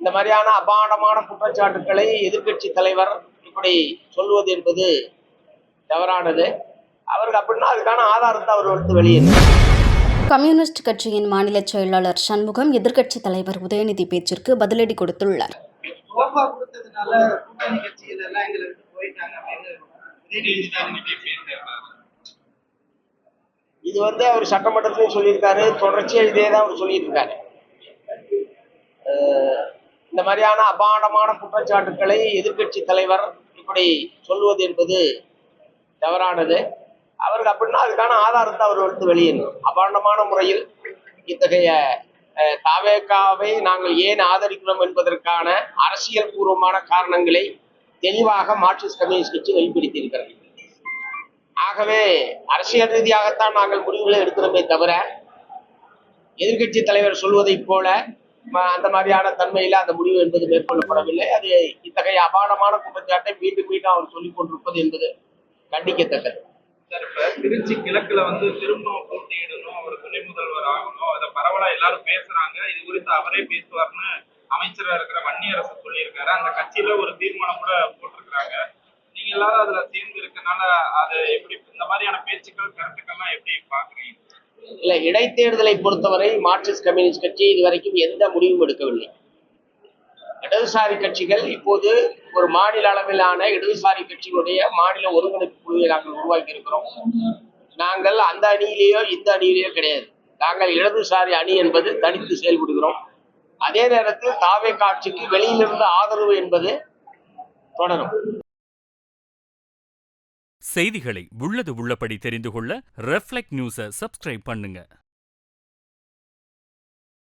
இந்த மாதிரியான அபாண்டமான குற்றச்சாட்டுக்களை எதிர்க்கட்சி தலைவர் இப்படி சொல்வது என்பது தவறானது. அவருக்கு அப்படின்னா அதுக்கான ஆதாரத்தை அவர் வந்து வெளியிடணும். கம்யூனிஸ்ட் கட்சியின் மாநில செயலாளர் சண்முகம் எதிர்க்கட்சி தலைவர் உதயநிதி பேச்சிற்கு பதிலடி கொடுத்துள்ளார். இது வந்து அவர் சட்டமன்றத்திலையும் சொல்லியிருக்காரு, தொடர்ச்சியா இதே தான் அவர் சொல்லிட்டு இருக்காரு. இந்த மாதிரியான அபாண்டமான குற்றச்சாட்டுக்களை எதிர்க்கட்சி தலைவர் இப்படி சொல்வது என்பது தவறானது. அவருக்கு அப்படின்னா அதுக்கான ஆதாரத்தை அவர் வந்து வெளியிடணும். அபாண்டமான முறையில் இத்தகைய தாவேகாவை நாங்கள் ஏன் ஆதரிக்கிறோம் என்பதற்கான அரசியல் பூர்வமான காரணங்களை தெளிவாக மார்க்சிஸ்ட் கம்யூனிஸ்ட் கட்சி வெளிப்படுத்தியிருக்கிறது. ஆகவே அரசியல் ரீதியாகத்தான் நாங்கள் முடிவுகளை எடுக்கிறோமே தவிர எதிர்கட்சி தலைவர் சொல்வதை போல அந்த மாதிரியான தன்மையில அந்த முடிவு என்பது மேற்கொள்ளப்படவில்லை. அது இத்தகைய அபாண்டமான குற்றச்சாட்டை மீண்டும் மீண்டும் அவர் சொல்லிக் கொண்டிருப்பது என்பது கண்டிக்கத்தக்கது. இப்ப திருச்சி கிழக்குல வந்து திரும்ப போட்டியிடணும், அவர் துணை முதல்வர் ஆகணும், அதை பரவலா எல்லாரும் பேசுறாங்க. இது குறித்து அவரே பேசுவார்னு அமைச்சரா இருக்கிற வன்னியரசு சொல்லியிருக்காரு. அந்த கட்சியில ஒரு தீர்மானம் கூட போட்டிருக்கிறாங்க. நீங்க எல்லாரும் அதுல சேர்ந்து இருக்கனால அதை எப்படி இந்த மாதிரியான பேச்சுக்கள் கருத்துக்கள்லாம் எப்படி பாக்குறீங்க? இல்ல, இடைத்தேர்தலை பொறுத்தவரை மார்க்சிஸ்ட் கம்யூனிஸ்ட் கட்சி இதுவரைக்கும் எந்த முடிவும் எடுக்கவில்லை. இடதுசாரி கட்சிகள் இப்போது ஒரு மாநில அளவிலான இடதுசாரி கட்சிகளுடைய மாநில ஒருங்கிணைப்பு குழுவை நாங்கள் உருவாக்கி இருக்கிறோம். நாங்கள் அந்த அணியிலேயோ இந்த அணியிலேயோ கிடையாது. நாங்கள் இடதுசாரி அணி என்பது தனித்து செயல்படுகிறோம். அதே நேரத்தில் தாவே காட்சிக்கு வெளியிலிருந்து ஆதரவு என்பது தொடரும். செய்திகளை உள்ளது உள்ளபடி தெரிந்து கொள்ள ரெஃப்ளெக்ட் நியூஸை சப்ஸ்கிரைப் பண்ணுங்க.